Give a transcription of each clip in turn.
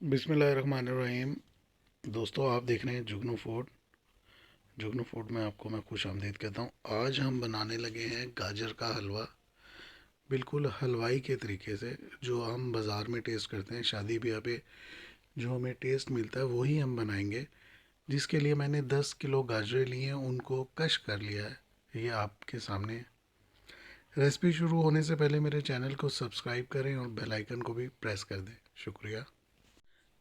बिस्मिल्लाहिर्रहमानिर्रहीम। दोस्तों, आप देख रहे हैं जुगनू फूड में आपको मैं खुश आमदीद कहता हूँ। आज हम बनाने लगे हैं गाजर का हलवा, बिल्कुल हलवाई के तरीके से। जो हम बाज़ार में टेस्ट करते हैं, शादी ब्याह पे जो हमें टेस्ट मिलता है वही हम बनाएंगे। जिसके लिए मैंने 10 किलो गाजरें ली हैं, उनको कश कर लिया है। ये आपके सामने है। रेसिपी शुरू होने से पहले मेरे चैनल को सब्सक्राइब करें और बेल आइकन को भी प्रेस कर दें। शुक्रिया।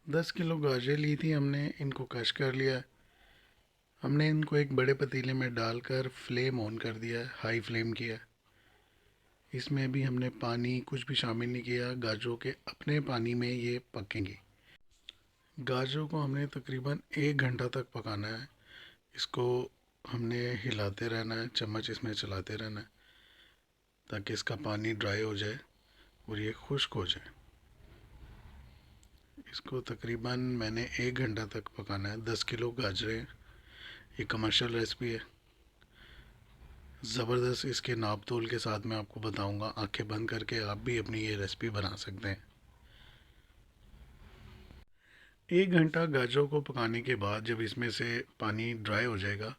10 किलो गाजरें ली थी हमने, इनको कश कर लिया। हमने इनको एक बड़े पतीले में डालकर फ्लेम ऑन कर दिया है, हाई फ्लेम किया। इसमें भी हमने पानी कुछ भी शामिल नहीं किया, गाजरों के अपने पानी में ये पकेंगी। गाजरों को हमने तकरीबन 1 घंटा तक पकाना है। इसको हमने हिलाते रहना है, चम्मच इसमें चलाते रहना है ताकि इसका पानी ड्राई हो जाए और ये खुश्क हो जाए। इसको तकरीबन मैंने 1 घंटा तक पकाना है। 10 किलो गाजरें, ये कमर्शियल रेसिपी है, ज़बरदस्त। इसके नाप तोल के साथ मैं आपको बताऊंगा। आंखें बंद करके आप भी अपनी ये रेसिपी बना सकते हैं। 1 घंटा गाजरों को पकाने के बाद जब इसमें से पानी ड्राई हो जाएगा,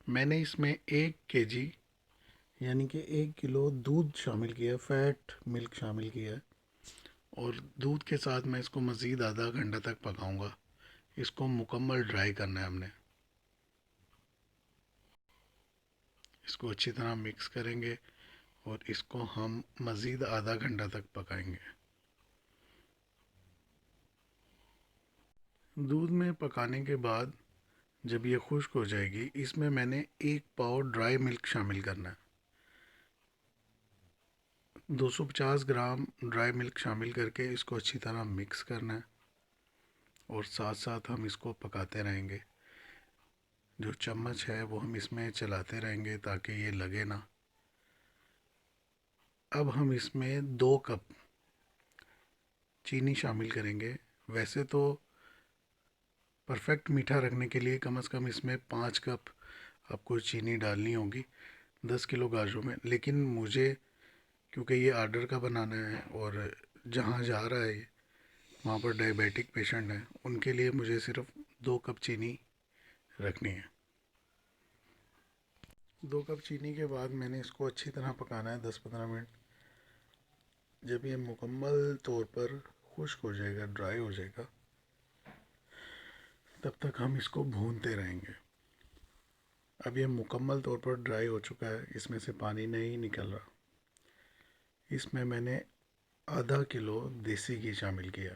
मैंने इसमें 1 kg यानी कि 1 किलो दूध शामिल किया, फैट मिल्क शामिल किया है। और दूध के साथ मैं इसको मज़ीद आधा घंटा तक पकाऊंगा। इसको मुकम्मल ड्राई करना है हमने। इसको अच्छी तरह मिक्स करेंगे और इसको हम मज़ीद आधा घंटा तक पकाएंगे। दूध में पकाने के बाद जब ये खुश्क हो जाएगी, इसमें मैंने 1 पाव ड्राई मिल्क शामिल करना है। 250 ग्राम ड्राई मिल्क शामिल करके इसको अच्छी तरह मिक्स करना है और साथ साथ हम इसको पकाते रहेंगे। जो चम्मच है वो हम इसमें चलाते रहेंगे ताकि ये लगे ना। अब हम इसमें 2 कप चीनी शामिल करेंगे। वैसे तो परफेक्ट मीठा रखने के लिए कम से कम इसमें 5 कप आपको चीनी डालनी होगी 10 किलो गाजरों में। लेकिन मुझे, क्योंकि ये आर्डर का बनाना है और जहाँ जा रहा है वहाँ पर डायबिटिक पेशेंट हैं, उनके लिए मुझे सिर्फ 2 कप चीनी रखनी है। 2 कप चीनी के बाद मैंने इसको अच्छी तरह पकाना है 10-15 मिनट। जब ये मुकम्मल तौर पर खुश्क हो जाएगा, ड्राई हो जाएगा, तब तक हम इसको भूनते रहेंगे। अब ये मुकम्मल तौर पर ड्राई हो चुका है, इसमें से पानी नहीं निकल रहा। इसमें मैंने आधा किलो देसी घी शामिल किया।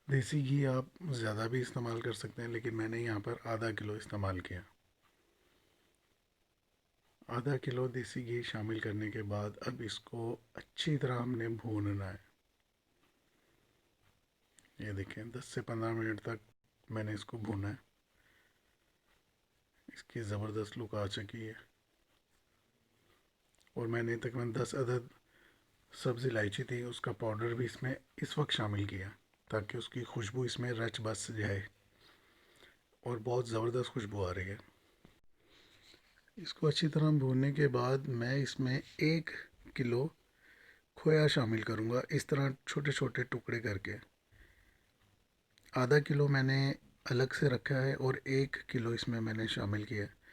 देसी घी आप ज़्यादा भी इस्तेमाल कर सकते हैं, लेकिन मैंने यहाँ पर आधा किलो इस्तेमाल किया। आधा किलो देसी घी शामिल करने के बाद अब इसको अच्छी तरह हमने भूनना है। ये देखें, 10 से 15 मिनट तक मैंने इसको भूना है। इसकी ज़बरदस्त लुक आ चुकी है और मैंने तकरीबन 10 अदद सब्ज़ इलायची थी, उसका पाउडर भी इसमें इस वक्त शामिल किया ताकि उसकी खुशबू इसमें रच बस जाए और बहुत ज़बरदस्त खुशबू आ रही है। इसको अच्छी तरह भूनने के बाद मैं इसमें 1 किलो खोया शामिल करूँगा, इस तरह छोटे छोटे टुकड़े करके। आधा किलो मैंने अलग से रखा है और 1 किलो इसमें मैंने शामिल किया है।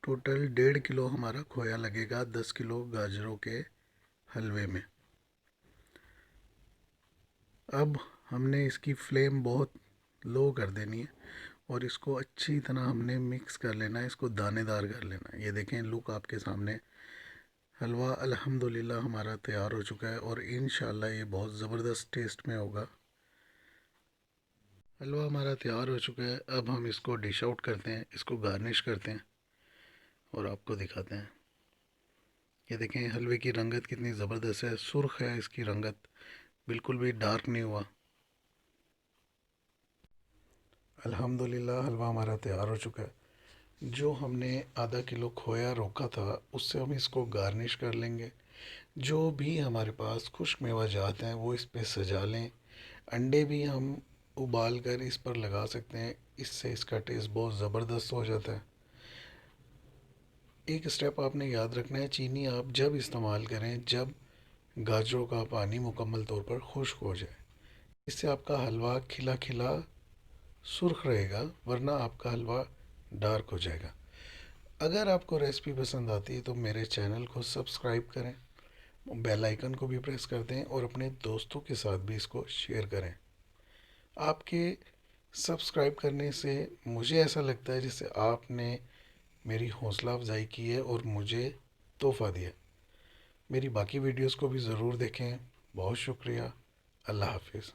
टोटल 1.5 किलो हमारा खोया लगेगा 10 किलो गाजरों के हलवे में। अब हमने इसकी फ्लेम बहुत लो कर देनी है और इसको अच्छी तरह हमने मिक्स कर लेना है, इसको दानेदार कर लेना है। ये देखें, लुक आपके सामने। हलवा अल्हम्दुलिल्लाह हमारा तैयार हो चुका है और इंशाल्लाह ये बहुत ज़बरदस्त टेस्ट में होगा। हलवा हमारा तैयार हो चुका है। अब हम इसको डिश आउट करते हैं, इसको गार्निश करते हैं और आपको दिखाते हैं। ये देखें, हलवे की रंगत कितनी ज़बरदस्त है, सुर्ख है इसकी रंगत, बिल्कुल भी डार्क नहीं हुआ। अल्हम्दुलिल्लाह हलवा हमारा तैयार हो चुका है। जो हमने आधा किलो खोया रोका था, उससे हम इसको गार्निश कर लेंगे। जो भी हमारे पास खुश्क मेवा जात हैं वो इस पे सजा लें। अंडे भी हम उबाल कर इस पर लगा सकते हैं, इससे इसका टेस्ट बहुत ज़बरदस्त हो जाता है। एक स्टेप आपने याद रखना है, चीनी आप जब इस्तेमाल करें जब गाजरों का पानी मुकम्मल तौर पर खुश्क हो जाए। इससे आपका हलवा खिला खिला सुर्ख रहेगा, वरना आपका हलवा डार्क हो जाएगा। अगर आपको रेसिपी पसंद आती है तो मेरे चैनल को सब्सक्राइब करें, बेल आइकन को भी प्रेस कर दें और अपने दोस्तों के साथ भी इसको शेयर करें। आपके सब्सक्राइब करने से मुझे ऐसा लगता है जैसे आपने मेरी हौसला अफजाई की है और मुझे तोहफ़ा दिया। मेरी बाकी वीडियोस को भी ज़रूर देखें। बहुत शुक्रिया। अल्लाह हाफिज़।